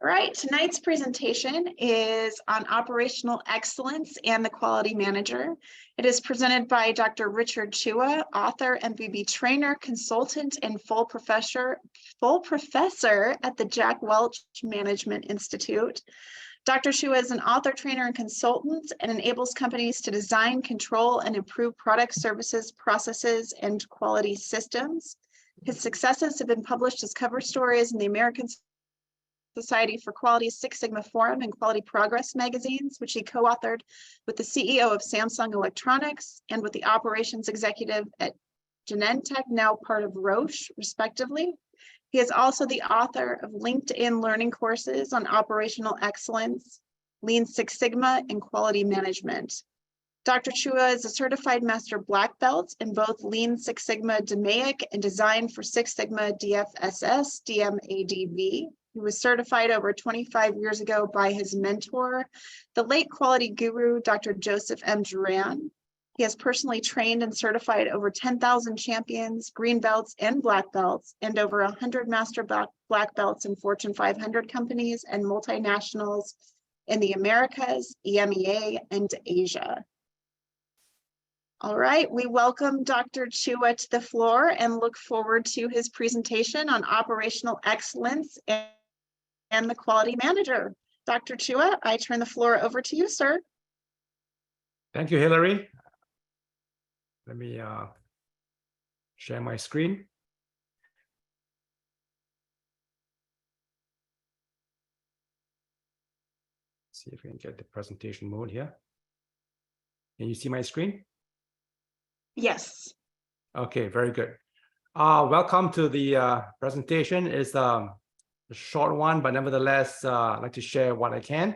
All right, tonight's presentation is on operational excellence and the quality manager. It is presented by Dr. Richard Chua, author, MBB trainer, consultant, and full professor at the Welch Management Institute. Dr. Chua is an author, trainer, and consultant and enables companies to design, control, and improve products, services, processes, and quality systems. His successes have been published as cover stories in the American Society for Quality's Six Sigma Forum and Quality Progress magazines, which he co-authored with the CEO of Samsung Electronics and with the operations executive at Genentech, now part of Roche, respectively. He is also the author of LinkedIn learning courses on operational excellence, Lean Six Sigma, and quality management. Dr. Chua is a certified master black belt in both Lean Six Sigma DMAIC and Design for Six Sigma DFSS DMADV. He was certified over 25 years ago by his mentor, the late quality guru, Dr. Joseph M. Duran. He has personally trained and certified over 10,000 champions, green belts, and black belts, and over 100 master black belts in Fortune 500 companies and multinationals in the Americas, EMEA, and Asia. All right, we welcome Dr. Chua to the floor and look forward to his presentation on operational excellence and the quality manager. Dr. Chua, I turn the floor over to you, sir. Thank you, Hillary. Let me share my screen. See if we can get the presentation mode here. Can you see my screen? Yes. Okay, very good. Welcome to the presentation. It's a short one, but nevertheless, I'd like to share what I can.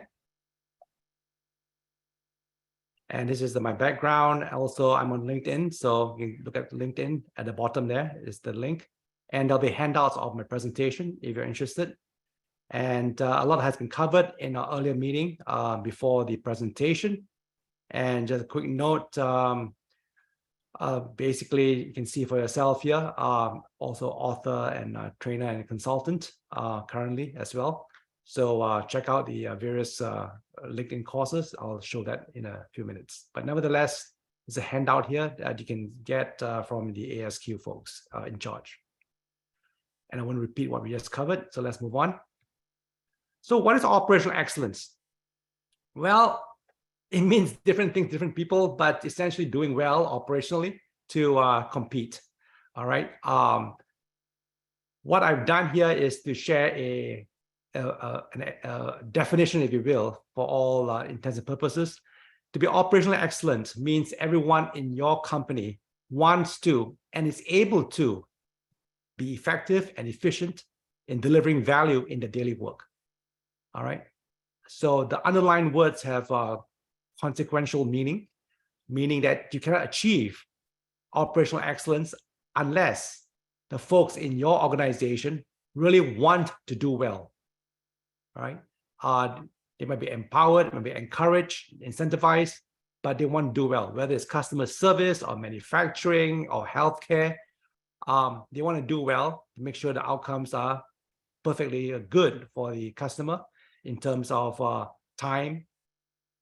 And this is my background. Also, I'm on LinkedIn, so you can look at LinkedIn at the bottom. There is the link, and there'll be handouts of my presentation if you're interested. And a lot has been covered in our earlier meeting before the presentation. And just a quick note, basically, you can see for yourself here, also author and trainer and consultant currently as well. So check out the various LinkedIn courses. I'll show that in a few minutes. But nevertheless, there's a handout here that you can get from the ASQ folks in charge. And I won't repeat what we just covered, so let's move on. So what is operational excellence? Well, it means different things, different people, but essentially doing well operationally to compete. All right. What I've done here is to share a definition, if you will, for all intents and purposes. To be operationally excellent means everyone in your company wants to and is able to be effective and efficient in delivering value in the daily work. All right. So the underlying words have consequential meaning, meaning that you cannot achieve operational excellence unless the folks in your organization really want to do well. All right. They might be empowered, might be encouraged, incentivized, but they want to do well, whether it's customer service or manufacturing or healthcare. They want to do well to make sure the outcomes are perfectly good for the customer in terms of time,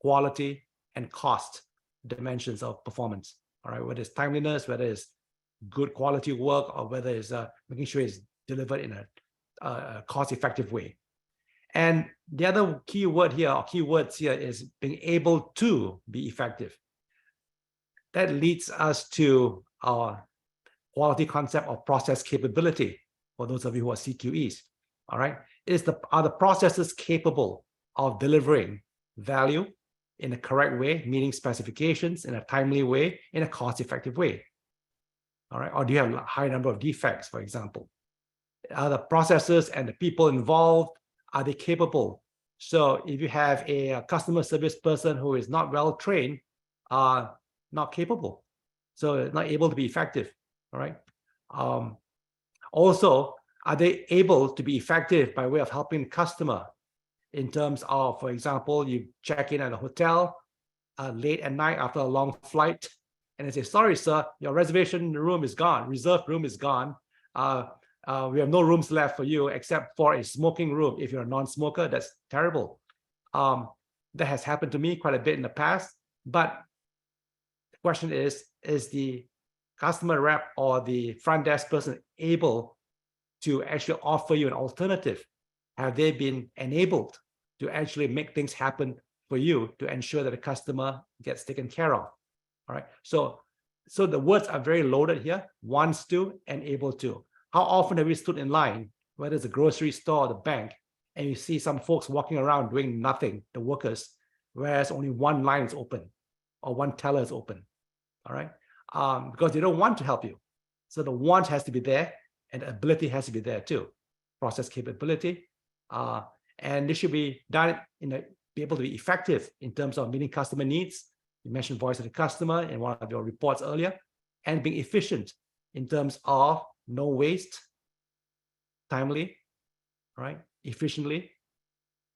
quality, and cost dimensions of performance. All right, whether it's timeliness, whether it's good quality work, or whether it's making sure it's delivered in a cost-effective way. And the other key word here, or keywords here, is being able to be effective. That leads us to our quality concept of process capability, for those of you who are CQEs. All right, are the processes capable of delivering value in a correct way, meeting specifications in a timely way, in a cost-effective way? All right, or do you have a high number of defects, for example? Are the processes and the people involved, are they capable? So if you have a customer service person who is not well trained, not capable, so not able to be effective. All right. Also, are they able to be effective by way of helping the customer in terms of, for example, you check in at a hotel late at night after a long flight, and they say, sorry, sir, your reservation room is gone, reserved room is gone. we have no rooms left for you except for a smoking room. If you're a non-smoker, that's terrible. That has happened to me quite a bit in the past. But the question is the customer rep or the front desk person able to actually offer you an alternative? Have they been enabled to actually make things happen for you to ensure that the customer gets taken care of? All right. So the words are very loaded here: wants to and able to. How often have we stood in line, whether it's a grocery store or the bank, and you see some folks walking around doing nothing, the workers, whereas only one line is open or one teller is open? All right. Because they don't want to help you. So the want has to be there and the ability has to be there too. Process capability. And this should be done be able to be effective in terms of meeting customer needs. You mentioned voice of the customer in one of your reports earlier, and being efficient in terms of no waste, timely, right? Efficiently,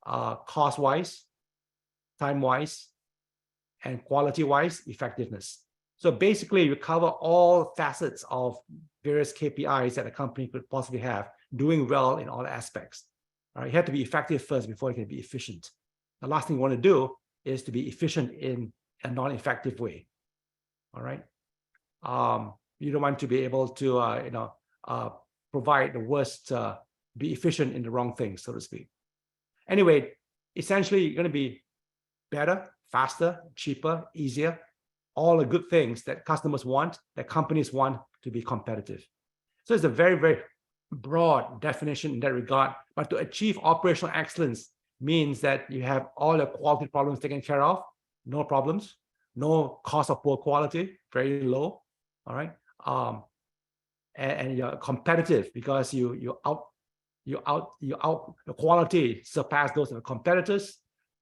cost-wise, time-wise, and quality-wise, effectiveness. So basically, you cover all facets of various KPIs that a company could possibly have, doing well in all aspects. All right, you have to be effective first before you can be efficient. The last thing you want to do is to be efficient in a non-effective way. All right, you don't want to be able to provide the worst, be efficient in the wrong things, so to speak. Anyway, essentially, you're going to be better, faster, cheaper, easier. All the good things that customers want, that companies want to be competitive. So it's a very, very broad definition in that regard. But to achieve operational excellence means that you have all the quality problems taken care of, no problems, no cost of poor quality, very low. All right. And you're competitive because your quality surpass those of the competitors,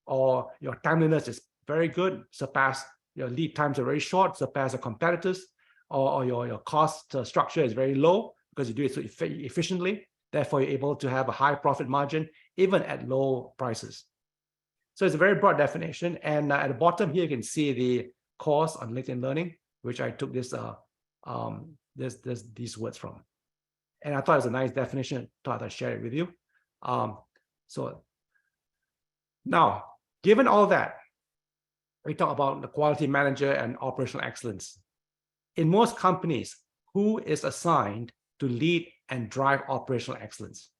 or your timeliness is very good, surpass your lead times are very short, surpass the competitors, or your cost structure is very low because you do it so efficiently. Therefore, you're able to have a high profit margin even at low prices. So it's a very broad definition. And at the bottom here, you can see the course on LinkedIn Learning, which I took these words from. And I thought it was a nice definition, thought I'd share it with you. So now, given all that, we talk about the quality manager and operational excellence. In most companies, who is assigned to lead and drive operational excellence?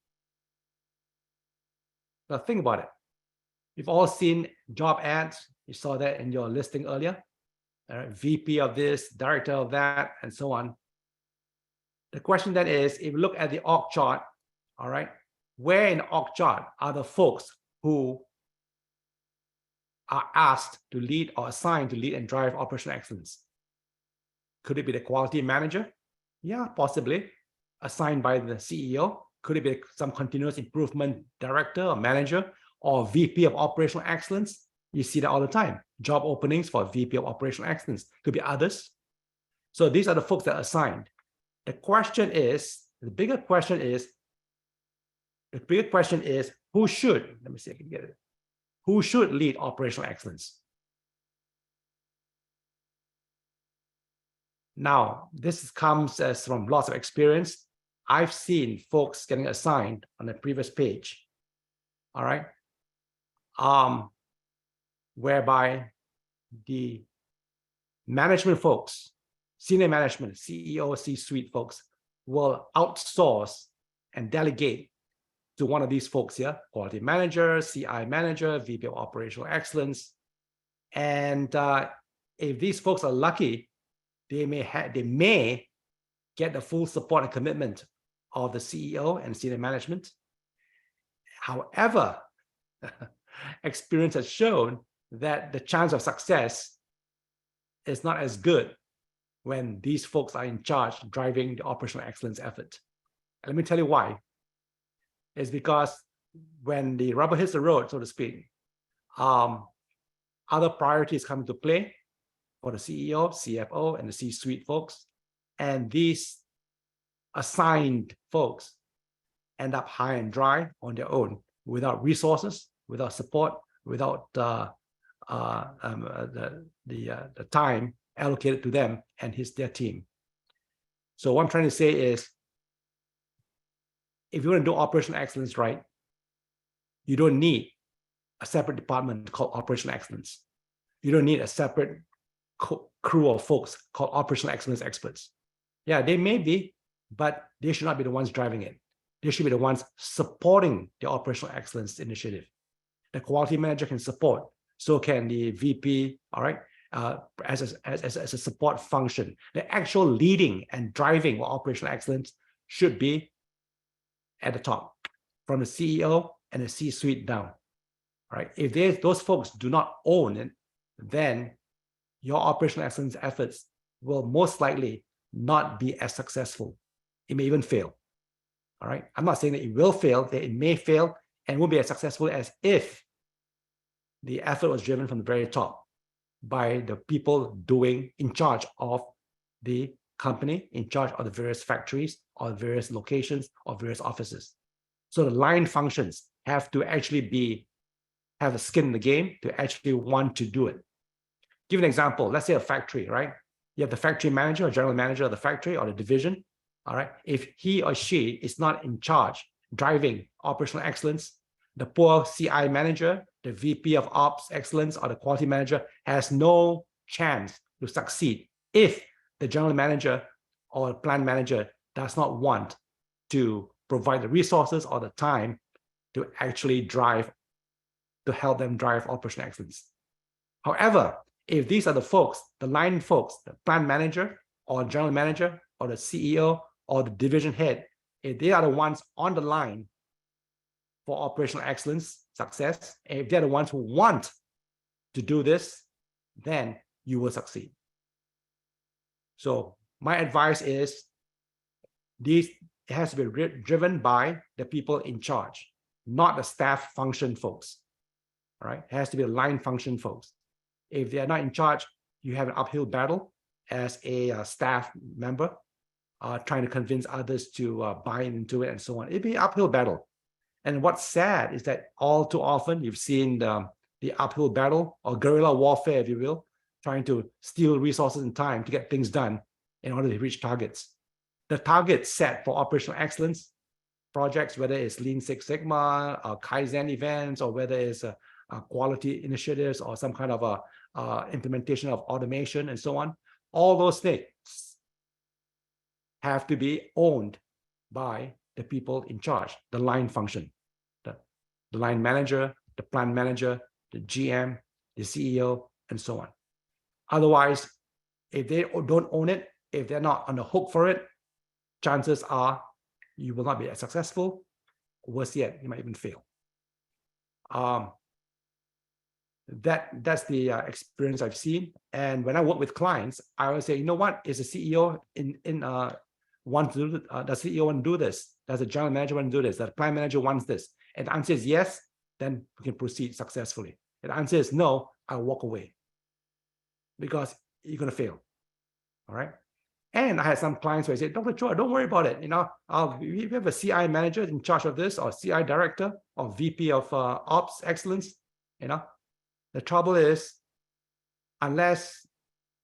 Now think about it. You've all seen job ads. You saw that in your listing earlier. VP of this, director of that, and so on. The question then is, if you look at the org chart, all right, where in the org chart are the folks who are asked to lead or assigned to lead and drive operational excellence? Could it be the quality manager? Yeah, possibly. Assigned by the CEO. Could it be some continuous improvement director or manager or VP of operational excellence? You see that all the time. Job openings for VP of operational excellence. Could be others. So these are the folks that are assigned. The bigger question is, who should, let me see if I can get it. Who should lead operational excellence? Now, this comes as from lots of experience. I've seen folks getting assigned on the previous page, all right, whereby the management folks, senior management, CEO, C-suite folks will outsource and delegate to one of these folks here, quality manager, CI manager, VP of operational excellence. And if these folks are lucky, they may get the full support and commitment of the CEO and senior management. However, experience has shown that the chance of success is not as good when these folks are in charge driving the operational excellence effort. And let me tell you why. It's because when the rubber hits the road, so to speak, other priorities come into play for the CEO, CFO, and the C-suite folks. And these assigned folks end up high and dry on their own, without resources, without support, without the time allocated to them and their team. So what I'm trying to say is, if you want to do operational excellence right, you don't need a separate department called operational excellence. You don't need a separate crew of folks called operational excellence experts. Yeah, they may be, but they should not be the ones driving it. They should be the ones supporting the operational excellence initiative. The quality manager can support, so can the VP, all right, as a support function. The actual leading and driving of operational excellence should be at the top, from the CEO and the C-suite down. All right, if those folks do not own it, then your operational excellence efforts will most likely not be as successful. It may even fail. All right, I'm not saying that it will fail, that it may fail and won't be as successful as if the effort was driven from the very top by the people in charge of the company, in charge of the various factories or various locations or various offices. So the line functions have to actually have a skin in the game to actually want to do it. Give an example. Let's say a factory, right? You have the factory manager or general manager of the factory or the division. All right. If he or she is not in charge, driving operational excellence, the poor CI manager, the VP of Ops Excellence, or the quality manager has no chance to succeed if the general manager or plant manager does not want to provide the resources or the time to actually help them drive operational excellence. However, if these are the folks, the line folks, the plant manager or general manager or the CEO or the division head, if they are the ones on the line for operational excellence success, if they're the ones who want to do this, then you will succeed. So my advice is it has to be driven by the people in charge, not the staff function folks. All right, it has to be the line function folks. If they are not in charge, you have an uphill battle as a staff member, trying to convince others to buy into it and so on. It'd be an uphill battle. And what's sad is that all too often you've seen the uphill battle or guerrilla warfare, if you will, trying to steal resources and time to get things done in order to reach targets. The targets set for operational excellence projects, whether it's Lean Six Sigma, Kaizen events, or whether it's quality initiatives or some kind of implementation of automation and so on, all those things have to be owned by the people in charge, the line function, the line manager, the plant manager, the GM, the CEO, and so on. Otherwise, if they don't own it, if they're not on the hook for it, chances are you will not be as successful. Worse yet, you might even fail. That's the experience I've seen. And when I work with clients, I always say, you know what, is the CEO want to do, does the CEO want to do this? Does the general manager want to do this? Does the plant manager wants this? And the answer is yes, then we can proceed successfully. If the answer is no, I'll walk away because you're going to fail. All right. And I had some clients where I said, Dr. Chua, don't worry about it. You know, we have a CI manager in charge of this, or CI director, or VP of Ops Excellence. You know, the trouble is, unless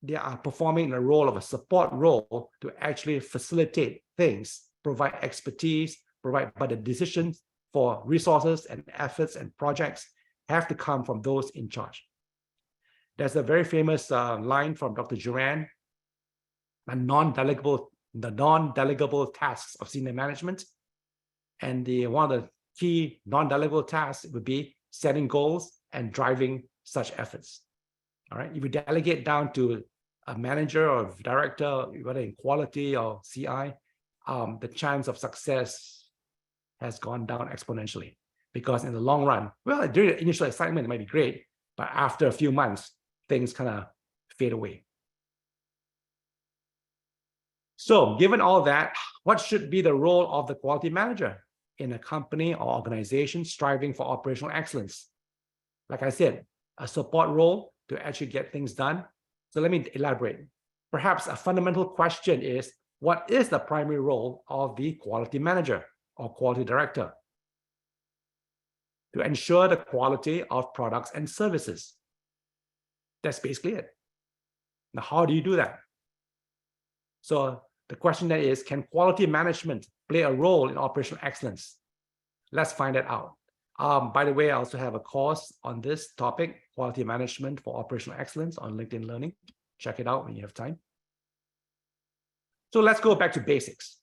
they are performing a role of a support role to actually facilitate things, provide expertise, but the decisions for resources and efforts and projects have to come from those in charge. There's a very famous line from Dr. Duran, the non-delegable tasks of senior management. And one of the key non-delegable tasks would be setting goals and driving such efforts. All right. If you delegate down to a manager or director, whether in quality or CI, the chance of success has gone down exponentially, because in the long run, well, during the initial excitement, it might be great, but after a few months, things kind of fade away. So given all that, what should be the role of the quality manager in a company or organization striving for operational excellence? Like I said, a support role to actually get things done. So let me elaborate. Perhaps a fundamental question is, what is the primary role of the quality manager or quality director? To ensure the quality of products and services. That's basically it. Now, how do you do that? So The question then is, can quality management play a role in operational excellence? Let's find that out. By the way, I also have a course on this topic, quality management for operational excellence, on LinkedIn Learning. Check it out when you have time. So let's go back to basics.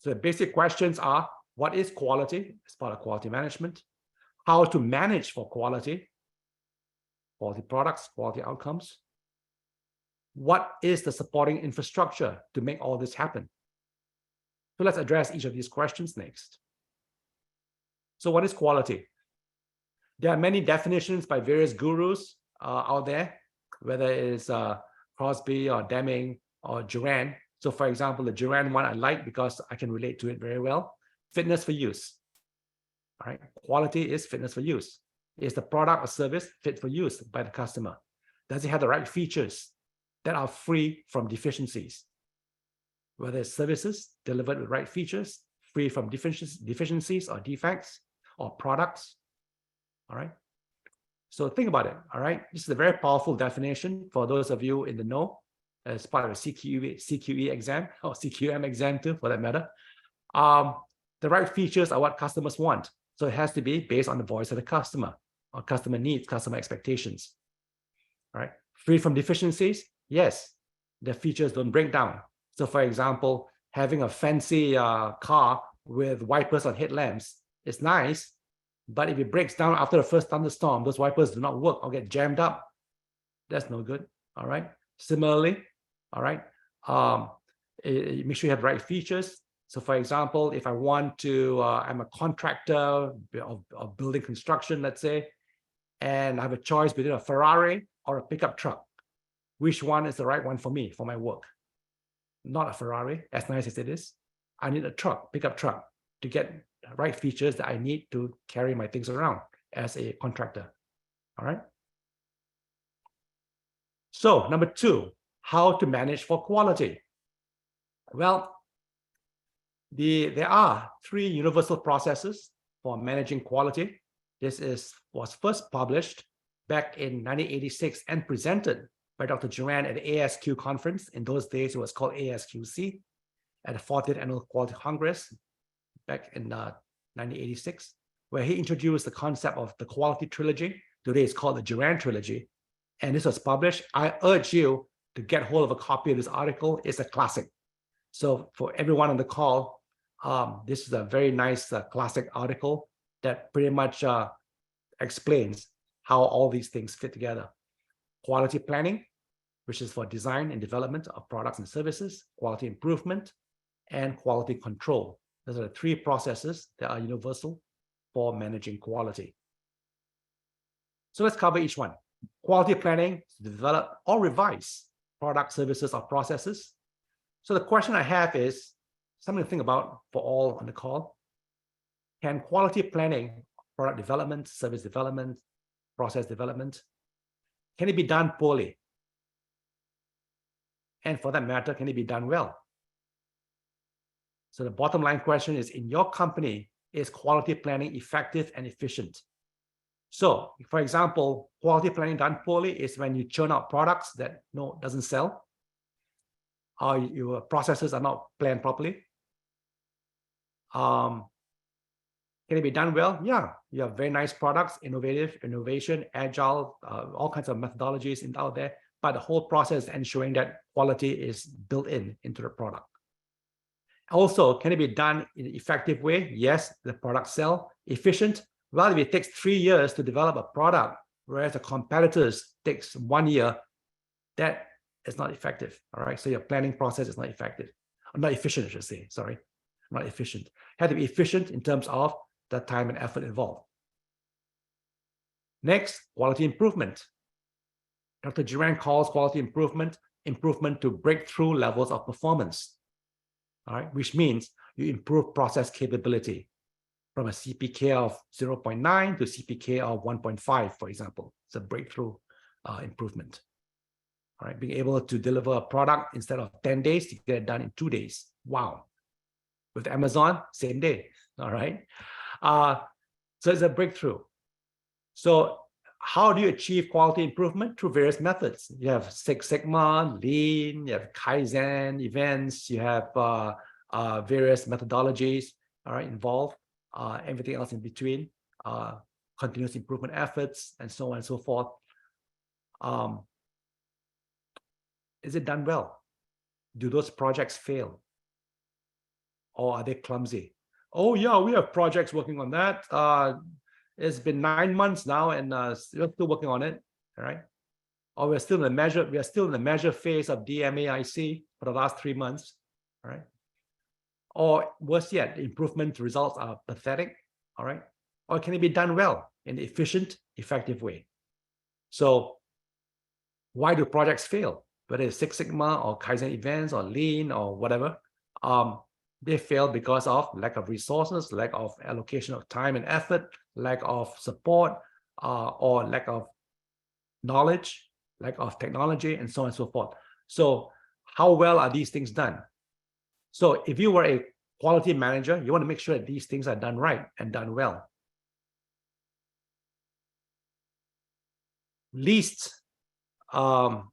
So the basic questions are, what is quality as part of quality management? How to manage for quality products, quality outcomes. What is the supporting infrastructure to make all this happen? So let's address each of these questions next. So what is quality? There are many definitions by various gurus out there, whether it's Crosby or Deming or Duran. So for example, the Duran one I like because I can relate to it very well. Fitness for use. All right. Quality is fitness for use. Is the product or service fit for use by the customer? Does it have the right features that are free from deficiencies? Whether it's services delivered with right features, free from deficiencies or defects, or products. All right. So think about it. All right. This is a very powerful definition for those of you in the know, as part of a CQE exam, or CQM exam too, for that matter. The right features are what customers want. So it has to be based on the voice of the customer, or customer needs, customer expectations. All right. Free from deficiencies. Yes, the features don't break down. So for example, having a fancy car with wipers on headlamps is nice, but if it breaks down after the first thunderstorm, those wipers do not work or get jammed up. That's no good. All right. Similarly, all right, make sure you have the right features. So for example, if I want to, I'm a contractor of building construction, let's say, and I have a choice between a Ferrari or a pickup truck. Which one is the right one for me, for my work? Not a Ferrari, as nice as it is. I need a truck, pickup truck, to get the right features that I need to carry my things around as a contractor. All right. So number two, how to manage for quality. Well, there are three universal processes for managing quality. This was first published back in 1986 and presented by Dr. Duran at the ASQ conference. In those days, it was called ASQC, at the 40th Annual Quality Congress back in 1986, where he introduced the concept of the quality trilogy. Today it's called the Duran trilogy. And this was published. I urge you to get hold of a copy of this article. It's a classic. So for everyone on the call, this is a very nice classic article that pretty much explains how all these things fit together. Quality planning, which is for design and development of products and services, quality improvement, and quality control. Those are the three processes that are universal for managing quality. So let's cover each one. Quality planning, develop or revise products, services, or processes. So the question I have is something to think about for all on the call. Can quality planning, product development, service development, process development, can it be done poorly? And for that matter, can it be done well? So the bottom line question is, in your company, is quality planning effective and efficient? So, for example, quality planning done poorly is when you churn out products that doesn't sell, or your processes are not planned properly. Can it be done well? Yeah, you have very nice products, innovation, agile, all kinds of methodologies out there, but the whole process is ensuring that quality is built into the product. Also, can it be done in an effective way? Yes, the products sell. Efficient? Well, if it takes 3 years to develop a product, whereas the competitors takes 1 year, that is not effective. All right, so your planning process is not effective. Not efficient, I should say, sorry. Not efficient. Had to be efficient in terms of the time and effort involved. Next, quality improvement. Dr. Duran calls quality improvement to breakthrough levels of performance. All right, which means you improve process capability from a CPK of 0.9 to CPK of 1.5, for example. It's a breakthrough improvement. All right, being able to deliver a product instead of 10 days, you get it done in 2 days. Wow. With Amazon, same day. All right. So it's a breakthrough. So how do you achieve quality improvement? Through various methods. You have Six Sigma, Lean, you have Kaizen events, you have various methodologies, all right, involved, everything else in between, continuous improvement efforts, and so on and so forth. Is it done well? Do those projects fail? Or are they clumsy? Oh yeah, we have projects working on that. It's been 9 months now, and we're still working on it. All right. Or we are still in the measure phase of DMAIC for the last 3 months. All right. Or worse yet, the improvement results are pathetic. All right. Or can it be done well in an efficient, effective way? So why do projects fail? Whether it's Six Sigma or Kaizen events or Lean or whatever, they fail because of lack of resources, lack of allocation of time and effort, lack of support, or lack of knowledge, lack of technology, and so on and so forth. So how well are these things done? So if you were a quality manager, you want to make sure that these things are done right and done well. Least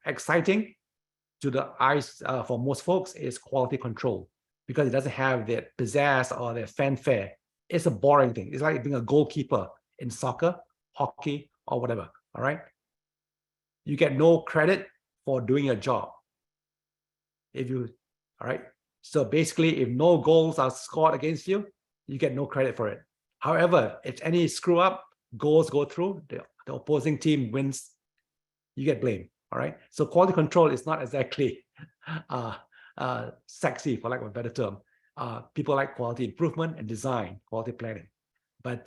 exciting to the eyes for most folks is quality control, because it doesn't have the pizzazz or the fanfare. It's a boring thing. It's like being a goalkeeper in soccer, hockey, or whatever. All right. You get no credit for doing your job. All right. So basically, if no goals are scored against you, you get no credit for it. However, if any screw up, goals go through, the opposing team wins, you get blamed. All right. So quality control is not exactly sexy, for lack of a better term. People like quality improvement and design, quality planning. But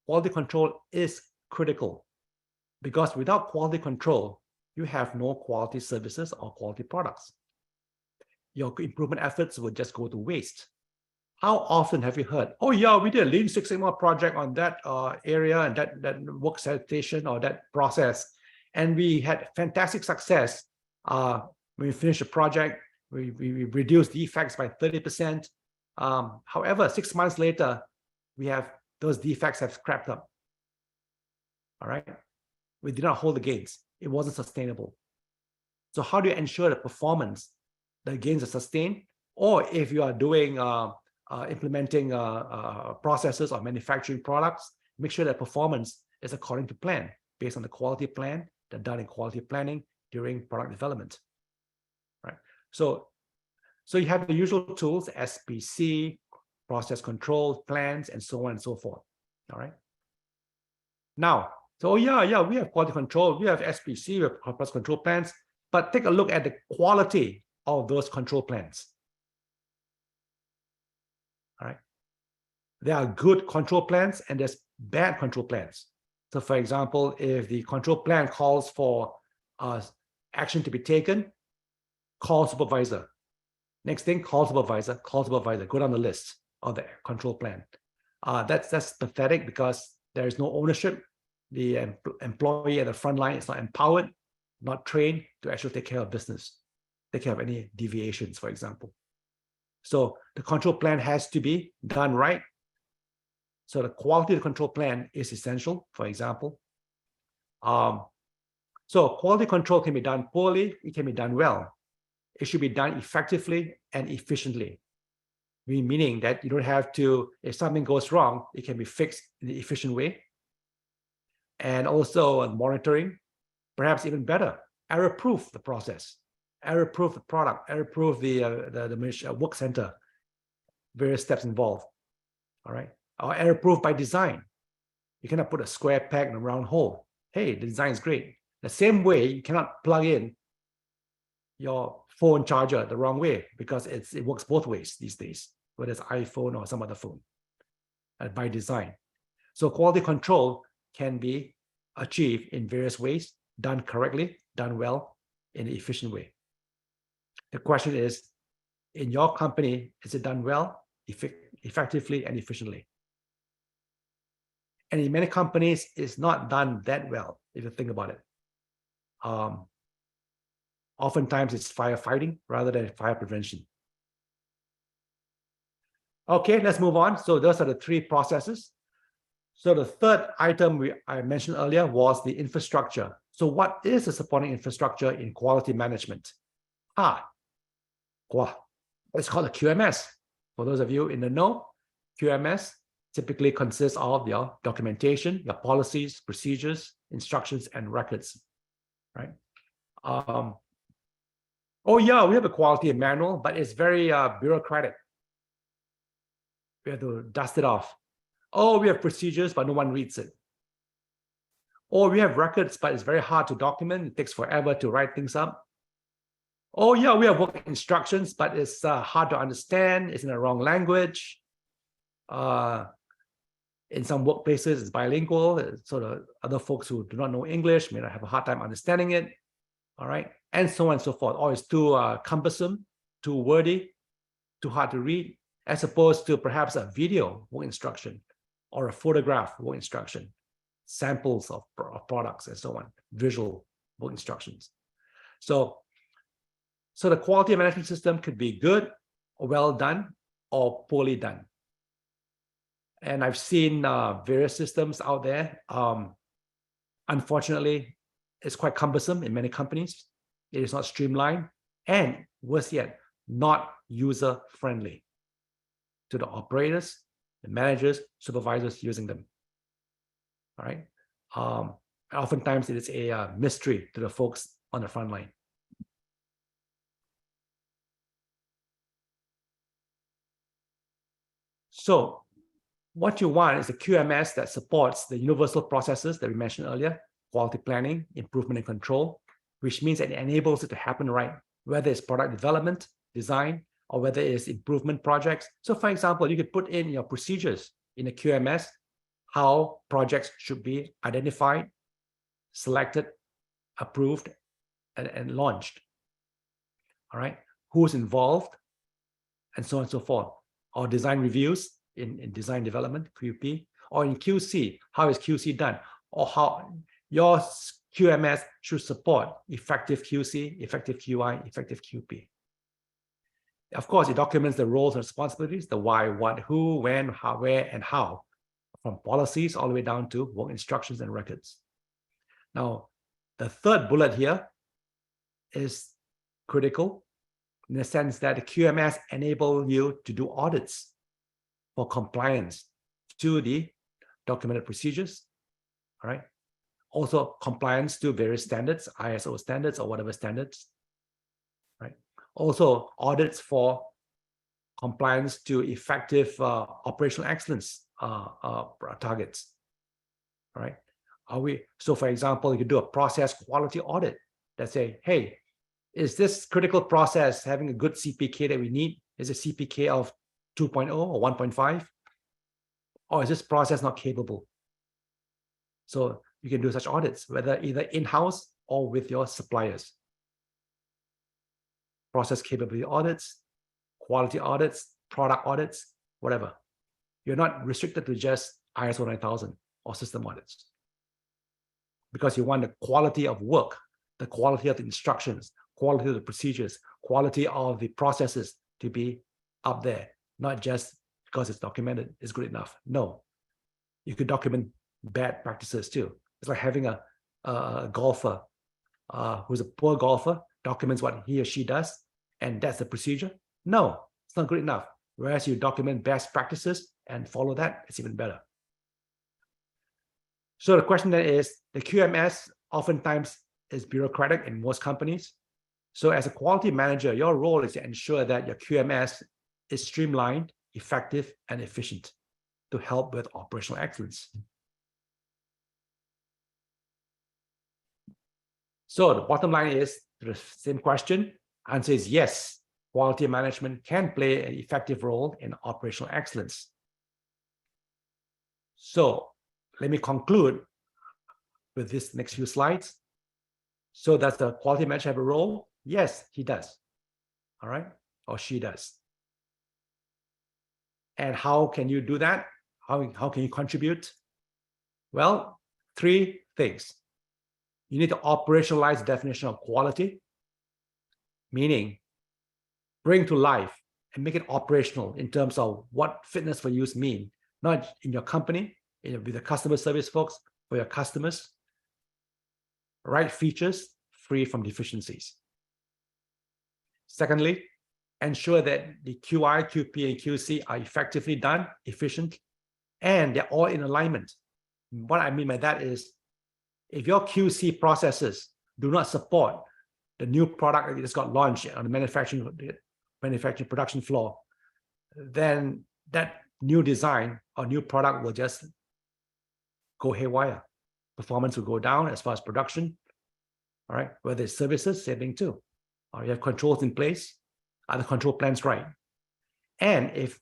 quality control is critical, because without quality control, you have no quality services or quality products. Your improvement efforts will just go to waste. How often have you heard, oh yeah, we did a Lean Six Sigma project on that area and that work sanitation or that process, and we had fantastic success. When we finished the project, we reduced defects by 30%. However, 6 months later, those defects have crept up. All right. We did not hold the gains. It wasn't sustainable. So how do you ensure the performance, the gains are sustained? Or if you are doing implementing processes or manufacturing products, make sure that performance is according to plan, based on the quality plan that's done in quality planning during product development. Right. So you have the usual tools, SPC, process control plans, and so on and so forth. All right. Now, so yeah, we have quality control, we have SPC, we have process control plans, but take a look at the quality of those control plans. All right. There are good control plans and there's bad control plans. So for example, if the control plan calls for action to be taken, call supervisor. Next thing, call supervisor, go down the list of the control plan. That's pathetic, because there is no ownership. The employee at the front line is not empowered, not trained to actually take care of business, take care of any deviations, for example. So the control plan has to be done right. So the quality of the control plan is essential, for example. So quality control can be done poorly, it can be done well. It should be done effectively and efficiently. Meaning that you don't have to, if something goes wrong, it can be fixed in an efficient way. And also monitoring, perhaps even better, error-proof the process, error-proof the product, error-proof the work center, various steps involved. All right. Or error-proof by design. You cannot put a square peg in a round hole. Hey, the design is great. The same way, you cannot plug in your phone charger the wrong way, because it works both ways these days, whether it's iPhone or some other phone, by design. So quality control can be achieved in various ways, done correctly, done well, in an efficient way. The question is, in your company, is it done well, effectively, and efficiently? And in many companies, it's not done that well, if you think about it. Oftentimes, it's firefighting rather than fire prevention. Okay, let's move on. So those are the three processes. So the third item I mentioned earlier was the infrastructure. So what is the supporting infrastructure in quality management? It's called a QMS. For those of you in the know, QMS typically consists of your documentation, your policies, procedures, instructions, and records, right? Oh yeah, we have a quality manual, but it's very bureaucratic. We have to dust it off. Oh, we have procedures, but no one reads it. Or we have records, but it's very hard to document. It takes forever to write things up. Oh yeah, we have work instructions, but it's hard to understand. It's in the wrong language. In some workplaces, it's bilingual. So the other folks who do not know English may not have a hard time understanding it. All right, and so on and so forth. Or it's too cumbersome, too wordy, too hard to read, as opposed to perhaps a video work instruction or a photograph work instruction, samples of products and so on, visual work instructions. So the quality management system could be good or well done or poorly done. And I've seen various systems out there. Unfortunately, it's quite cumbersome in many companies. It is not streamlined, and worse yet, not user-friendly to the operators, the managers, supervisors using them. All right. Oftentimes, it is a mystery to the folks on the front line. So what you want is a QMS that supports the universal processes that we mentioned earlier, quality planning, improvement and control, which means that it enables it to happen right, whether it's product development, design, or whether it's improvement projects. So for example, you could put in your procedures in a QMS, how projects should be identified, selected, approved, and launched. All right, who's involved, and so on and so forth. Or design reviews in design development, QP, or in QC, how is QC done? Or how your QMS should support effective QC, effective QI, effective QP. Of course, it documents the roles and responsibilities, the why, what, who, when, how, where, and how, from policies all the way down to work instructions and records. Now, the third bullet here is critical in the sense that the QMS enable you to do audits for compliance to the documented procedures, all right? Also compliance to various standards, ISO standards or whatever standards, right? Also audits for compliance to effective operational excellence targets, all right? So for example, you could do a process quality audit that say, hey, is this critical process having a good CPK that we need? Is it CPK of 2.0 or 1.5? Or is this process not capable? So you can do such audits, whether either in-house or with your suppliers. Process capability audits, quality audits, product audits, whatever. You're not restricted to just ISO 9000 or system audits. Because you want the quality of work, the quality of the instructions, quality of the procedures, quality of the processes to be up there, not just because it's documented is good enough. No, you could document bad practices too. It's like having a golfer who's a poor golfer, documents what he or she does, and that's the procedure. No, it's not good enough. Whereas you document best practices and follow that, it's even better. So the question then is, the QMS oftentimes is bureaucratic in most companies. So as a quality manager, your role is to ensure that your QMS is streamlined, effective, and efficient to help with operational excellence. So the bottom line is the same question. Answer is yes, quality management can play an effective role in operational excellence. So let me conclude with this next few slides. So does the quality manager have a role? Yes, he does. All right, or she does. And how can you do that? How can you contribute? Well, three things. You need to operationalize the definition of quality, meaning bring to life and make it operational in terms of what fitness for use mean, not in your company, with the customer service folks, for your customers. Right features, free from deficiencies. Secondly, ensure that the QI, QP, and QC are effectively done, efficient, and they're all in alignment. What I mean by that is, if your QC processes do not support the new product that just got launched on the manufacturing production floor, then that new design or new product will just go haywire. Performance will go down as far as production. All right, whether it's services, same thing too. Or you have controls in place, are the control plans right? And if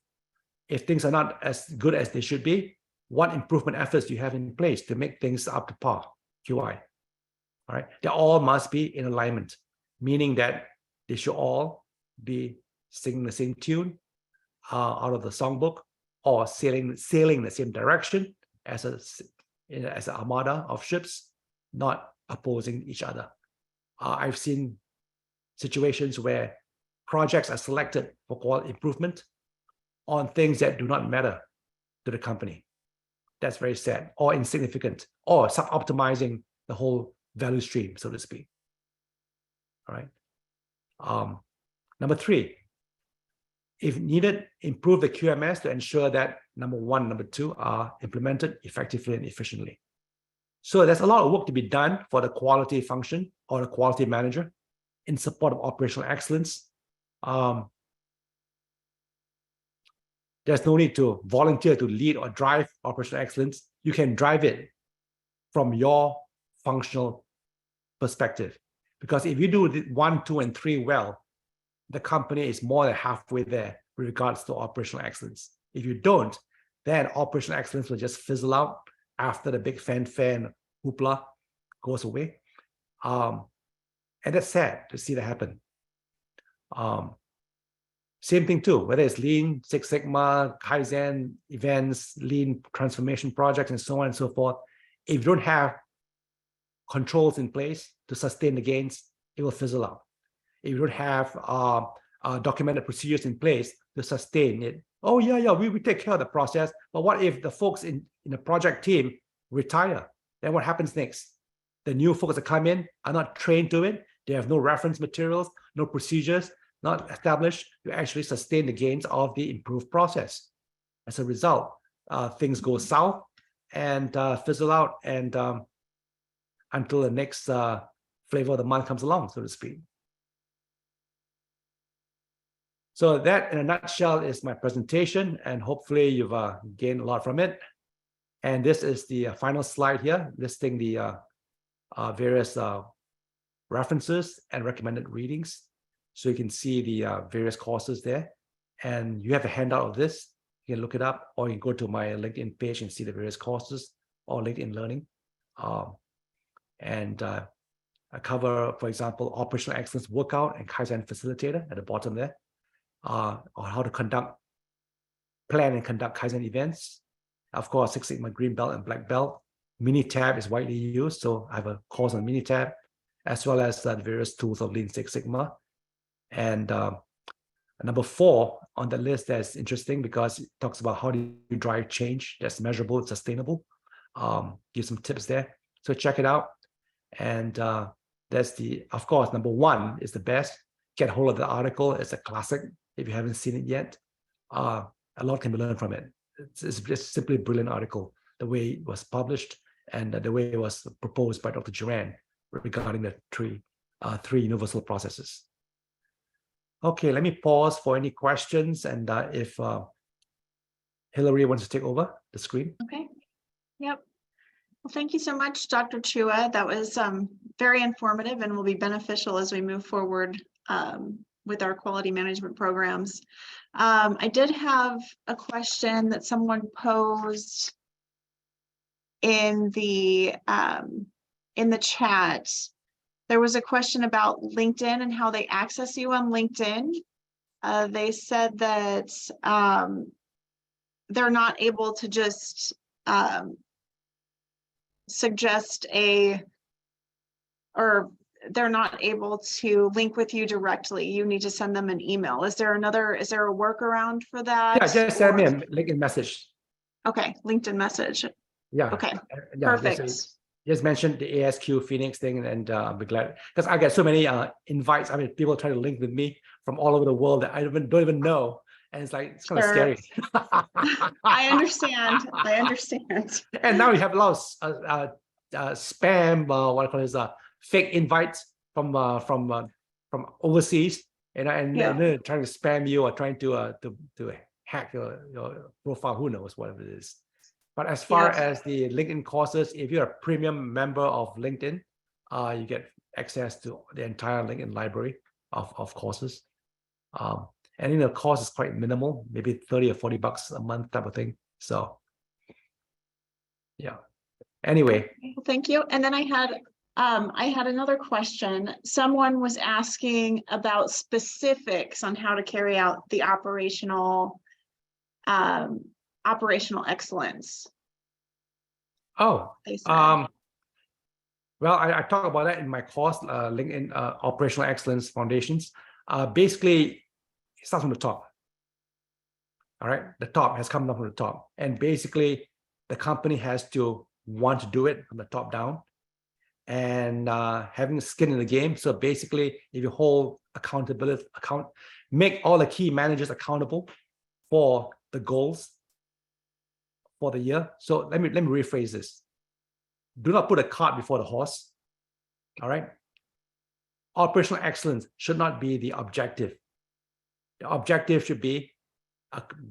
things are not as good as they should be, what improvement efforts do you have in place to make things up to par, QI? All right, they all must be in alignment, meaning that they should all be singing the same tune out of the songbook, or sailing the same direction as an armada of ships, not opposing each other. I've seen situations where projects are selected for quality improvement on things that do not matter to the company. That's very sad, or insignificant, or sub-optimizing the whole value stream, so to speak. All right. Number 3, if needed, improve the QMS to ensure that number 1, number 2 are implemented effectively and efficiently. So there's a lot of work to be done for the quality function or the quality manager in support of operational excellence. There's no need to volunteer to lead or drive operational excellence. You can drive it from your functional perspective. Because if you do 1, 2, and 3 well, the company is more than halfway there with regards to operational excellence. If you don't, then operational excellence will just fizzle out after the big fanfare and hoopla goes away. And that's sad to see that happen. Same thing too, whether it's Lean, Six Sigma, Kaizen events, Lean transformation projects, and so on and so forth. If you don't have controls in place to sustain the gains, it will fizzle out. If you don't have documented procedures in place to sustain it, oh yeah, we take care of the process. But what if the folks in the project team retire? Then what happens next? The new folks that come in are not trained to it. They have no reference materials, no procedures, not established to actually sustain the gains of the improved process. As a result, things go south and fizzle out, and until the next flavor of the month comes along, so to speak. So that, in a nutshell, is my presentation, and hopefully you've gained a lot from it. And this is the final slide here, listing the various references and recommended readings. So you can see the various courses there. And you have a handout of this. You can look it up, or you can go to my LinkedIn page and see the various courses, or LinkedIn Learning. I cover, for example, operational excellence workout and Kaizen facilitator at the bottom there. On how to plan and conduct Kaizen events. Of course, Six Sigma Green Belt and Black Belt. Minitab is widely used, so I have a course on Minitab, as well as the various tools of Lean Six Sigma. And number 4 on the list that's interesting because it talks about how do you drive change that's measurable and sustainable. Give some tips there. So check it out. And that's of course, number 1 is the best. Get hold of the article. It's a classic. If you haven't seen it yet, a lot can be learned from it. It's just simply a brilliant article, the way it was published and the way it was proposed by Dr. Duran regarding the three universal processes. Okay, let me pause for any questions, and if Hillary wants to take over the screen. Okay. Yep. Well, thank you so much, Dr. Chua. That was very informative and will be beneficial as we move forward with our quality management programs. I did have a question that someone posed in the chat. There was a question about LinkedIn and how they access you on LinkedIn. They said that they're not able to just suggest or they're not able to link with you directly. You need to send them an email. Is there a workaround for that? Yeah, just send me a LinkedIn message. Okay, LinkedIn message. Yeah. Okay, Yeah. perfect. Just mentioned the ASQ Phoenix thing, and I'll be glad because I get so many invites. I mean, people try to link with me from all over the world that I don't even know, and it's like it's kind of Sure. scary. I understand. I understand. And now we have a lot of spam, what I call it, fake invites from overseas, and Yeah. they're trying to spam you or trying to hack your profile. Who knows whatever it is. But as far Yeah. as the LinkedIn courses, if you're a premium member of LinkedIn, you get access to the entire LinkedIn library of courses. And the cost is quite minimal, maybe 30 or 40 bucks a month type of thing. So yeah. Anyway, Well, thank you. And then I had another question. Someone was asking about specifics on how to carry out the operational excellence. oh, They said. well, I talk about that in my course, LinkedIn Operational Excellence Foundations. Basically, it starts from the top. All right, the top has come down from the top, and basically, the company has to want to do it from the top down, and having skin in the game. So basically, if you hold accountability, make all the key managers accountable for the goals for the year. So let me rephrase this. Do not put a cart before the horse. All right. Operational excellence should not be the objective. The objective should be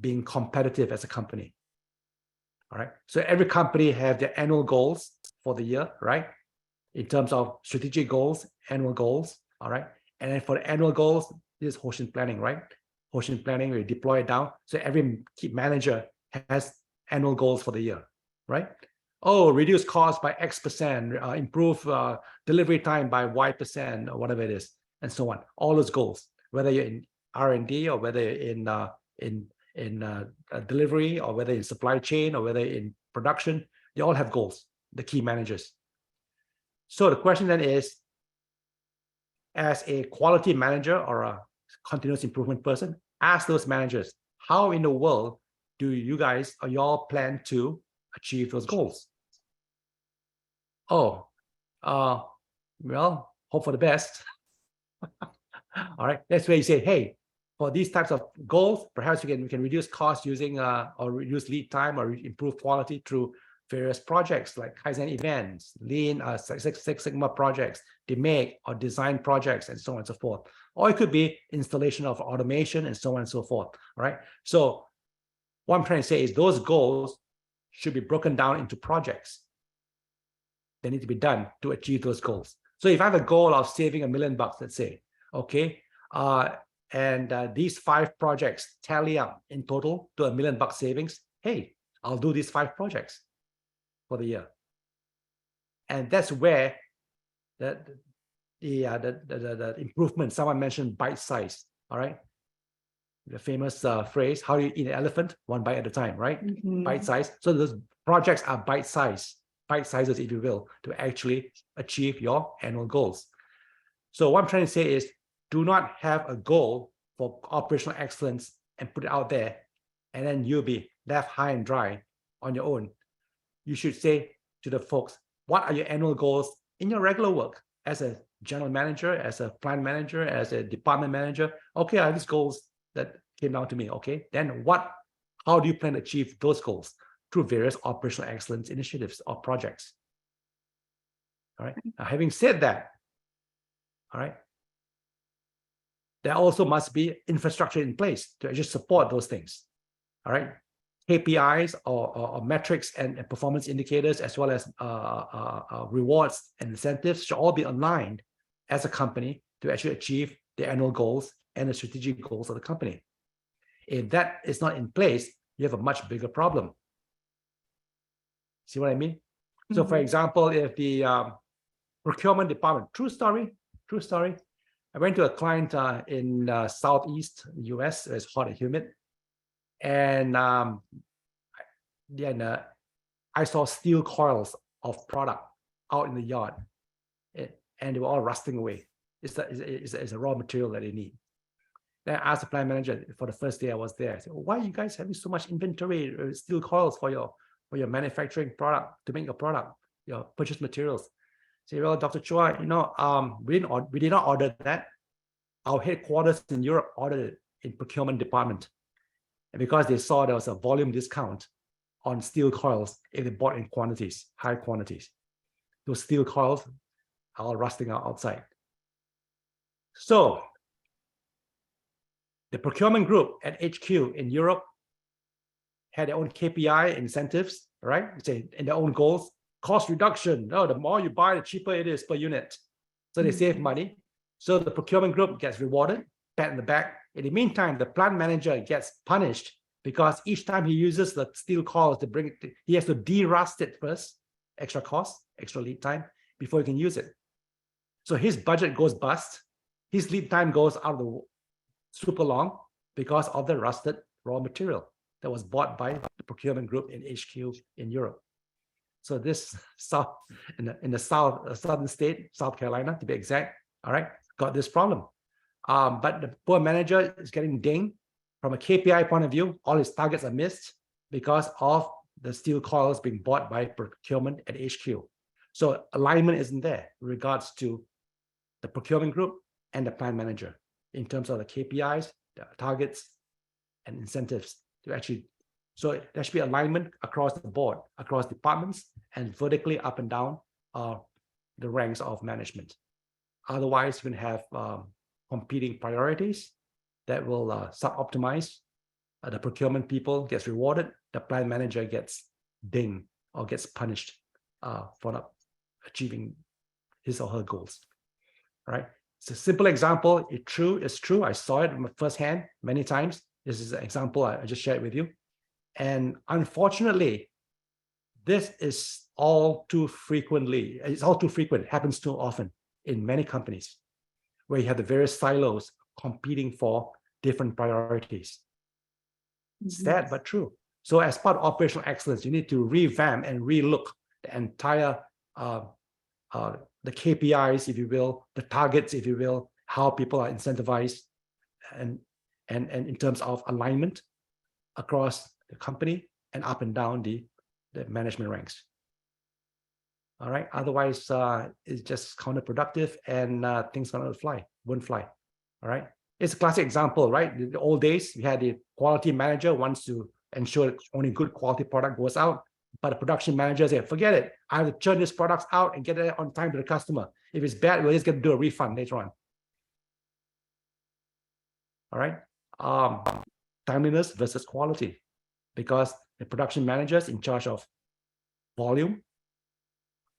being competitive as a company. All right. So every company have their annual goals for the year, right? In terms of strategic goals, annual goals. All right. And then for the annual goals, this is Hoshin planning, right? Hoshin planning, we deploy it down. So every key manager has annual goals for the year, right? Oh, reduce cost by X%, improve delivery time by Y%, or whatever it is, and so on. All those goals, whether you're in R&D or whether you're in delivery or whether in supply chain or whether in production, they all have goals, the key managers. So the question then is, as a quality manager or a continuous improvement person, ask those managers, how in the world do you guys or y'all plan to achieve those goals? Oh, well, hope for the best. All right, that's where you say, hey, for these types of goals, perhaps we can reduce costs using or reduce lead time or improve quality through various projects like Kaizen events, Lean, Six Sigma projects, make or design projects, and so on and so forth. Or it could be installation of automation and so on and so forth. All right. So what I'm trying to say is those goals should be broken down into projects. They need to be done to achieve those goals. So if I have a goal of saving $1 million, let's say, okay, and these 5 projects tally up in total to $1 million savings, hey, I'll do these 5 projects for the year. And that's where the improvement, someone mentioned bite size, all right? The famous phrase, how do you eat an elephant? One bite at a time, right? Mm-hmm. Bite size. So those projects are bite sizes, if you will, to actually achieve your annual goals. So what I'm trying to say is, do not have a goal for operational excellence and put it out there, and then you'll be left high and dry on your own. You should say to the folks, what are your annual goals in your regular work as a general manager, as a plant manager, as a department manager? Okay, I have these goals that came down to me. Okay, then how do you plan to achieve those goals? Through various operational excellence initiatives or projects. All right. Now, having said that, all right, there also must be infrastructure in place to just support those things. All right. KPIs or metrics and performance indicators, as well as rewards and incentives, should all be aligned as a company to actually achieve the annual goals and the strategic goals of the company. If that is not in place, you have a much bigger problem. See what I mean? Mm-hmm. So, for example, if the procurement department, true story, I went to a client in Southeast US. It's hot and humid. And then I saw steel coils of product out in the yard, and they were all rusting away. It's a raw material that they need. Then I asked the plant manager for the first day I was there. I said, why are you guys having so much inventory steel coils for your for your manufacturing product to make your product, your purchase materials. Say, well, Dr. Chua, we did not order that. Our headquarters in Europe ordered it in procurement department. And because they saw there was a volume discount on steel coils if they bought in quantities, high quantities. Those steel coils are all rusting out outside. So the procurement group at HQ in Europe had their own KPI incentives, right? Say, and their own goals. Cost reduction. Oh, the more you buy, the cheaper it is per unit. So they save money. So the procurement group gets rewarded, pat in the back. In the meantime, the plant manager gets punished because each time he uses the steel coils to bring it, he has to derust it first, extra cost, extra lead time, before he can use it. So his budget goes bust. His lead time goes out of the super long because of the rusted raw material that was bought by the procurement group in HQ in Europe. So this south in the southern state, South Carolina to be exact, all right, got this problem. But the poor manager is getting dinged from a KPI point of view. All his targets are missed because of the steel coils being bought by procurement at HQ. So alignment isn't there in regards to the procurement group and the plant manager in terms of the KPIs, the targets, and incentives to actually. So there should be alignment across the board, across departments, and vertically up and down the ranks of management. Otherwise, you can have competing priorities that will sub-optimize. The procurement people gets rewarded, the plant manager gets dinged or gets punished for not achieving his or her goals. Right? It's a simple example. It's true. I saw it firsthand many times. This is an example I just shared with you. And unfortunately, this is all too frequently, it's all too frequent, it happens too often in many companies where you have the various silos competing for different priorities. Sad but true. So as part of operational excellence, you need to revamp and relook the entire, the KPIs, if you will, the targets, if you will, how people are incentivized and in terms of alignment across the company and up and down the management ranks. All right. Otherwise, it's just counterproductive and things won't fly. All right. It's a classic example, right? In the old days, we had the quality manager wants to ensure that only good quality product goes out, but the production manager said, forget it. I have to churn this product out and get it on time to the customer. If it's bad, we're just going to do a refund later on. All right. Timeliness versus quality, because the production managers in charge of volume,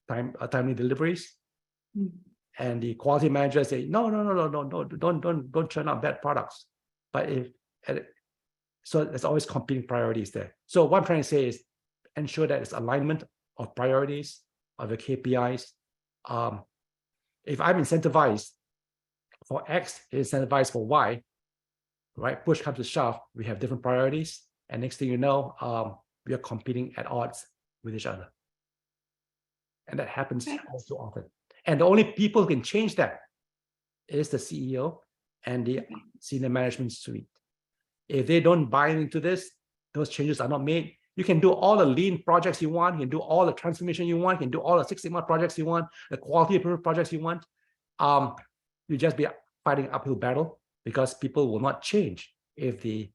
timely deliveries, and the quality managers say, no, don't churn out bad products. But so there's always competing priorities there. So what I'm trying to say is ensure that it's alignment of priorities of the KPIs. If I'm incentivized for X, it's incentivized for Y, right? Push comes to shove, we have different priorities. And next thing you know, we are competing at odds with each other. And that happens all too often. And the only people who can change that is the CEO and the senior management suite. If they don't buy into this, those changes are not made. You can do all the lean projects you want, you can do all the transformation you want, you can do all the Six Sigma projects you want, the quality improvement projects you want. You just be fighting uphill battle because people will not change if the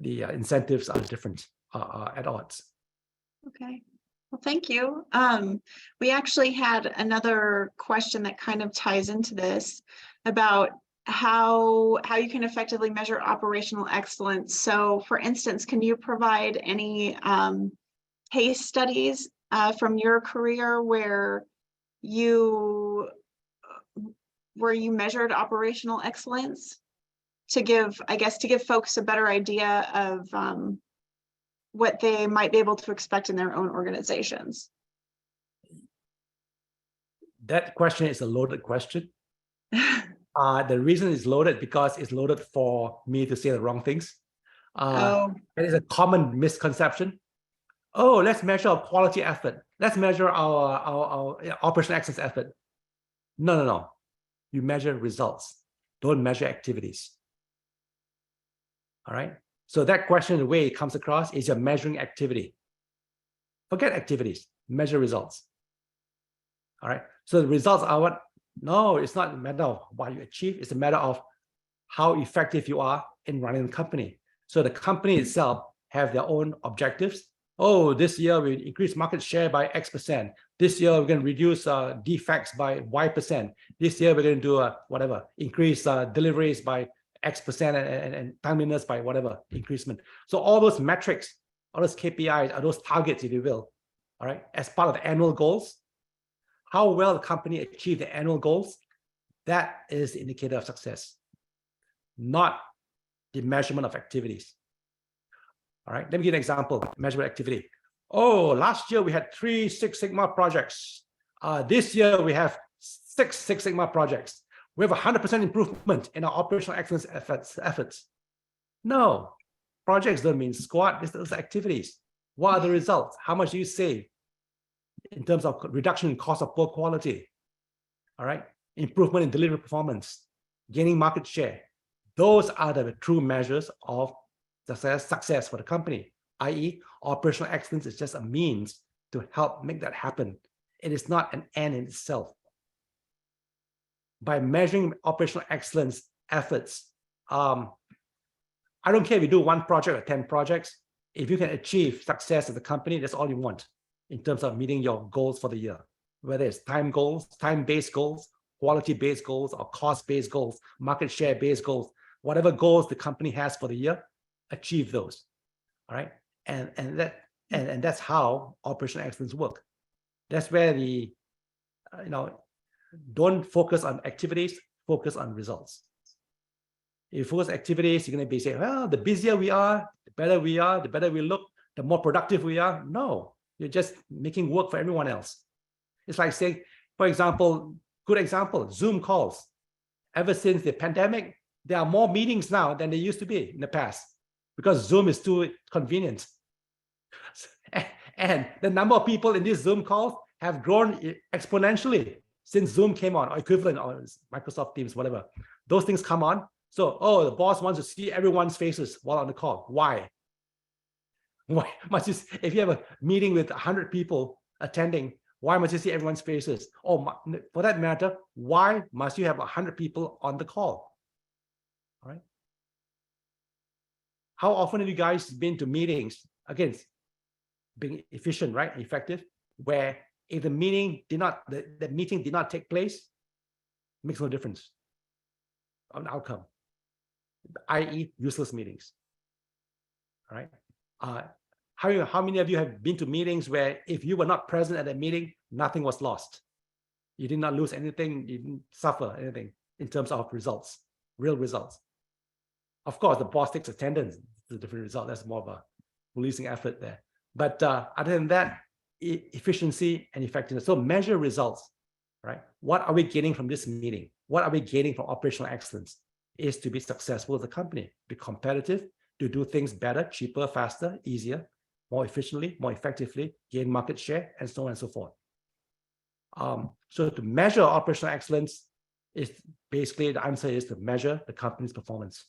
incentives are different, at odds. Okay. Well, thank you. We actually had another question that kind of ties into this about how you can effectively measure operational excellence. So for instance, can you provide any case studies from your career where you measured operational excellence to give folks a better idea of what they might be able to expect in their own organizations? That question is a loaded question. The reason it's loaded because it's loaded for me to say the wrong things. That is a common misconception. Oh, let's measure our quality effort. Let's measure our operational excellence effort. No. You measure results. Don't measure activities. All right. So that question, the way it comes across is you're measuring activity. Forget activities, measure results. All right. So the results are what? No, it's not a matter of what you achieve. It's a matter of how effective you are in running the company. So the company itself have their own objectives. Oh, this year we increase market share by X%. This year we're going to reduce defects by Y%. This year we're going to do whatever, increase deliveries by X% and timeliness by whatever increasement. So all those metrics, all those KPIs are those targets, if you will, all right, as part of the annual goals. How well the company achieved the annual goals, that is the indicator of success, not the measurement of activities. All right, let me give you an example, measurement activity. Oh, last year we had 3 Six Sigma projects. This year we have 6 Six Sigma projects. We have 100% improvement in our operational excellence efforts. No, projects don't mean squat, it's those activities. What are the results? How much do you save in terms of reduction in cost of poor quality? All right, improvement in delivery performance, gaining market share. Those are the true measures of success for the company, i.e. operational excellence is just a means to help make that happen. It is not an end in itself. By measuring operational excellence efforts, I don't care if you do 1 project or 10 projects. If you can achieve success as a company, that's all you want in terms of meeting your goals for the year, whether it's time goals, time-based goals, quality-based goals, or cost-based goals, market share-based goals, whatever goals the company has for the year, achieve those. All right, and that's how operational excellence work. That's where the don't focus on activities, focus on results. If you focus on activities, you're going to be saying, well, the busier we are, the better we are, the better we look, the more productive we are. No, you're just making work for everyone else. It's like saying, for example, good example, Zoom calls. Ever since the pandemic, there are more meetings now than there used to be in the past because Zoom is too convenient. And the number of people in these Zoom calls have grown exponentially since Zoom came on, or equivalent, or Microsoft Teams, whatever. Those things come on. So, oh, the boss wants to see everyone's faces while on the call. Why? Why must you, if you have a meeting with 100 people attending, why must you see everyone's faces? Or for that matter, why must you have 100 people on the call? All right. How often have you guys been to meetings? Again, being efficient, right? Effective, where if the meeting did not take place, it makes no difference on the outcome, i.e. useless meetings. All right. How many of you have been to meetings where if you were not present at the meeting, nothing was lost? You did not lose anything, you didn't suffer anything in terms of results, real results. Of course, the boss takes attendance. It's a different result. That's more of a policing effort there. But other than that, efficiency and effectiveness. So measure results, right? What are we getting from this meeting? What are we getting from operational excellence? Is to be successful as a company, be competitive, to do things better, cheaper, faster, easier, more efficiently, more effectively, gain market share, and so on and so forth. So to measure operational excellence is basically, the answer is to measure the company's performance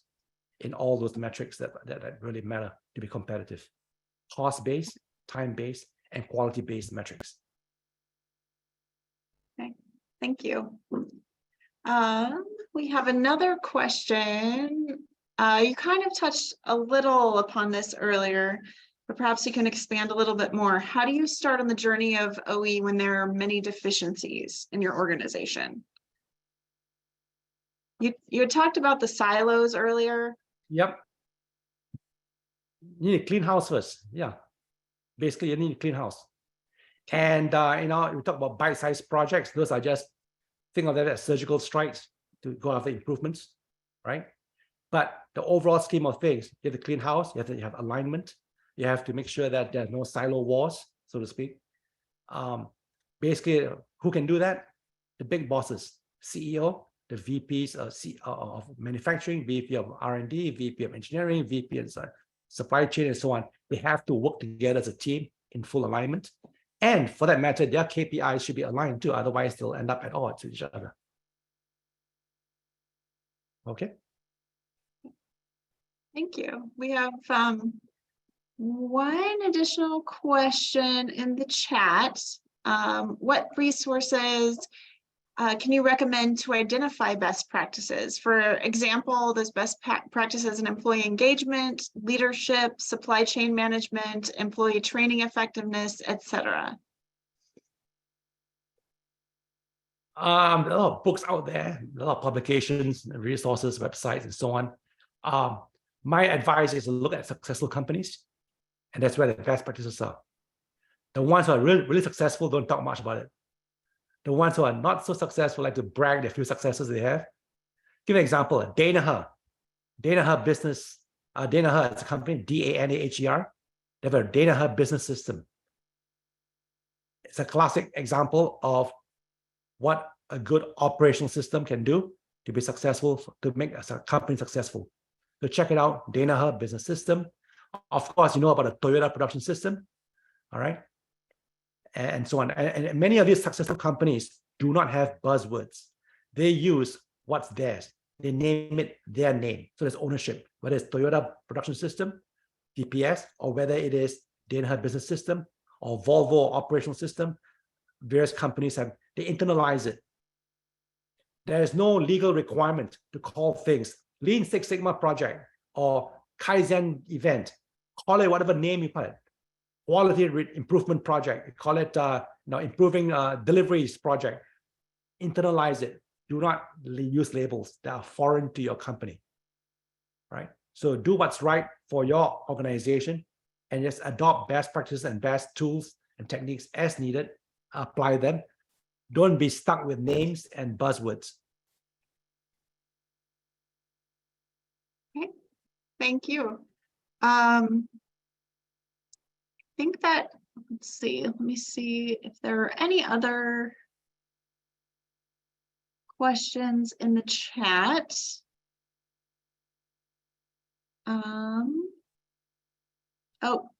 in all those metrics that really matter to be competitive. Cost-based, time-based, and quality-based metrics. Okay, thank you. We have another question. You kind of touched a little upon this earlier, but perhaps you can expand a little bit more. How do you start on the journey of OE when there are many deficiencies in your organization? You had talked about the silos earlier. Yep. You need to clean house first. Yeah. Basically, you need to clean house. And, we talk about bite-sized projects. Those are just, think of that as surgical strikes to go after improvements, right? But the overall scheme of things, you have to clean house, you have alignment, you have to make sure that there are no silo wars, so to speak. Basically, who can do that? The big bosses, CEO, the VPs of manufacturing, VP of R&D, VP of engineering, VP of supply chain, and so on. They have to work together as a team in full alignment. And for that matter, their KPIs should be aligned too, otherwise they'll end up at odds with each other. Okay. Thank you. We have one additional question in the chat. What resources can you recommend to identify best practices? For example, there's best practices in employee engagement, leadership, supply chain management, employee training effectiveness, etc. There are a lot of books out there, a lot of publications, resources, websites, and so on. My advice is to look at successful companies, and that's where the best practices are. The ones who are really successful don't talk much about it. The ones who are not so successful like to brag the few successes they have. Give an example, Danaher. Danaher Business, Danaher is a company, D-A-N-A-H-E-R. They have a Danaher business system. It's a classic example of what a good operational system can do to be successful, to make a company successful. So check it out, Danaher business system. Of course, you know about the Toyota production system, all right? And so on. And many of these successful companies do not have buzzwords. They use what's theirs. They name it their name. So there's ownership, whether it's Toyota production system, TPS, or whether it is Danaher business system or Volvo operational system. Various companies they internalize it. There is no legal requirement to call things Lean Six Sigma project or Kaizen event. Call it whatever name you put it. Quality improvement project. Call it improving deliveries project. Internalize it. Do not use labels that are foreign to your company. Right? So do what's right for your organization and just adopt best practices and best tools and techniques as needed. Apply them. Don't be stuck with names and buzzwords. Okay, thank you. I think that, let's see, let me see if there are any other questions in the chat. Oh,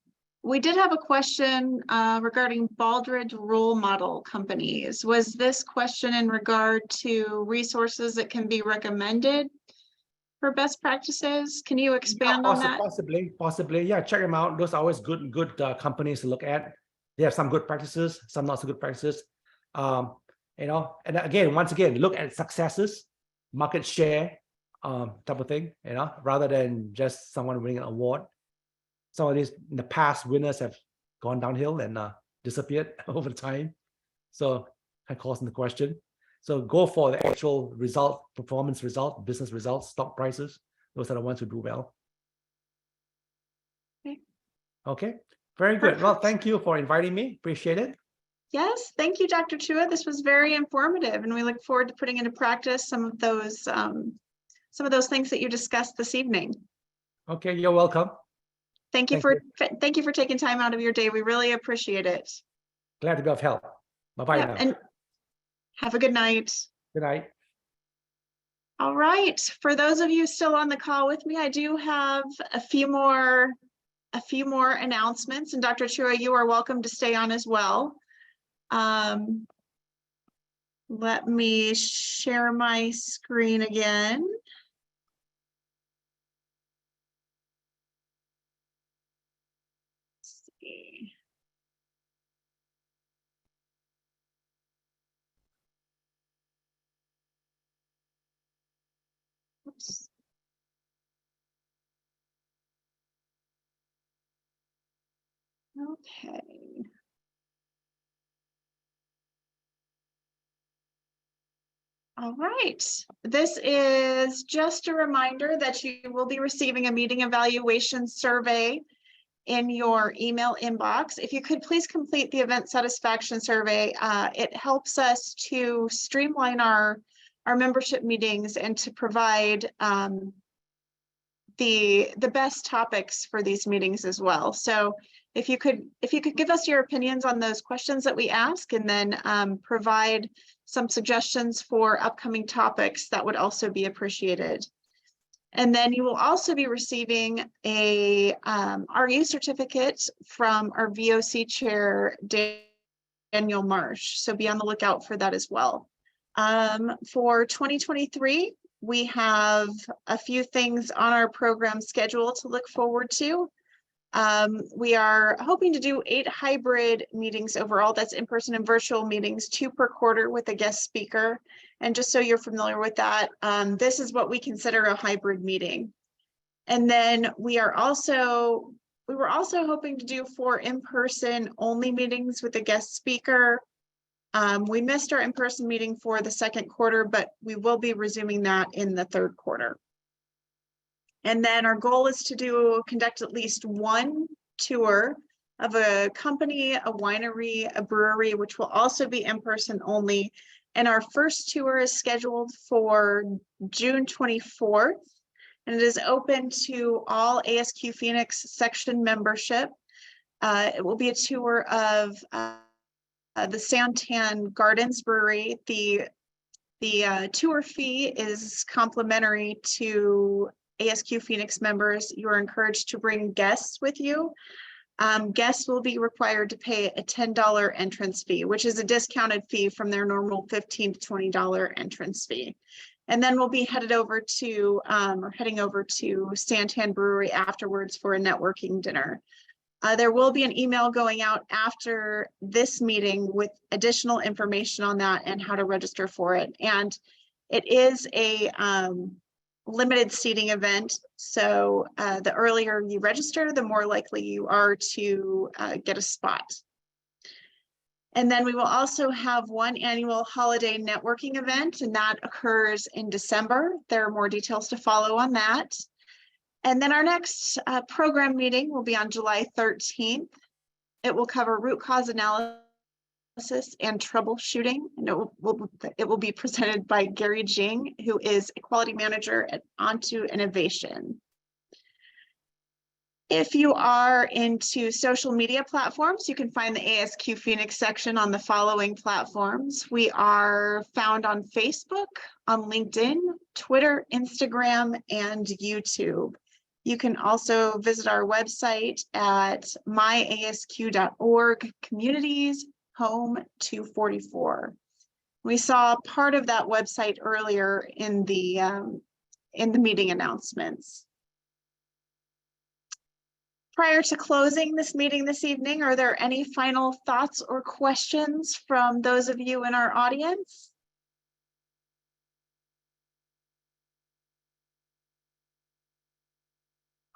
we did have a question regarding Baldrige role model companies. Was this question in regard to resources that can be recommended for best practices? Can you expand on that? Possibly. Yeah, check them out. Those are always good companies to look at. They have some good practices, some not so good practices. And again, once again, look at successes, market share, type of thing, rather than just someone winning an award. Some of these in the past winners have gone downhill and disappeared over time. So that calls into question. So go for the actual result, performance result, business results, stock prices. Those are the ones who do well. Okay, very good. Perfect. Well, thank you for inviting me. Appreciate it. Yes, thank you, Dr. Chua. This was very informative, and we look forward to putting into practice some of those things that you discussed this evening. Okay, you're welcome. Thank you for taking time out of your day. We really appreciate it. Glad to be of help. Bye-bye now. And have a good night. Good night. All right. For those of you still on the call with me, I do have a few more announcements, and Dr. Chua, you are welcome to stay on as well. Let me share my screen again. Let's see. Oops. Okay. All right. This is just a reminder that you will be receiving a meeting evaluation survey in your email inbox. If you could please complete the event satisfaction survey, it helps us to streamline our membership meetings and to provide the best topics for these meetings as well. So if you could give us your opinions on those questions that we ask, and then provide some suggestions for upcoming topics, that would also be appreciated. And then you will also be receiving a RU certificate from our VOC chair, Daniel Marsh. So be on the lookout for that as well. For 2023, we have a few things on our program schedule to look forward to. We are hoping to do 8 hybrid meetings overall. That's in-person and virtual meetings, 2 per quarter with a guest speaker. And just so you're familiar with that, this is what we consider a hybrid meeting. And then we were also hoping to do 4 in-person only meetings with a guest speaker. We missed our in-person meeting for the second quarter, but we will be resuming that in the third quarter. And then our goal is to conduct at least 1 tour of a company, a winery, a brewery, which will also be in-person only. And our first tour is scheduled for June 24th, and it is open to all ASQ Phoenix section membership. It will be a tour of the Santan Gardens Brewery. The tour fee is complimentary to ASQ Phoenix members. You are encouraged to bring guests with you. Guests will be required to pay a $10 entrance fee, which is a discounted fee from their normal $15 to $20 entrance fee. And then we'll be heading over to Santan Brewery afterwards for a networking dinner. There will be an email going out after this meeting with additional information on that and how to register for it. And it is a limited seating event. So the earlier you register, the more likely you are to get a spot. And then we will also have 1 annual holiday networking event, and that occurs in December. There are more details to follow on that. And then our next program meeting will be on July 13th. It will cover root cause analysis and troubleshooting, and it will be presented by Gary Jing, who is a quality manager at Onto Innovation. If you are into social media platforms, you can find the ASQ Phoenix section on the following platforms. We are found on Facebook, on LinkedIn, Twitter, Instagram, and YouTube. You can also visit our website at myasq.org, communities, home 244. We saw part of that website earlier in the meeting announcements. Prior to closing this meeting this evening, are there any final thoughts or questions from those of you in our audience?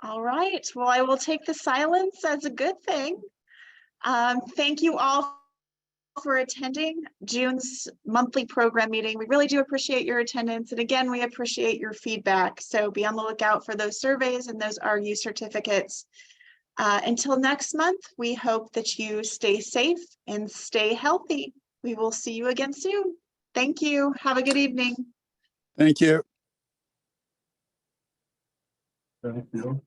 All right, well, I will take the silence as a good thing. Thank you all for attending June's monthly program meeting. We really do appreciate your attendance. And again, we appreciate your feedback. So be on the lookout for those surveys and those RU certificates. Until next month, we hope that you stay safe and stay healthy. We will see you again soon. Thank you. Have a good evening. Thank you. Thank you.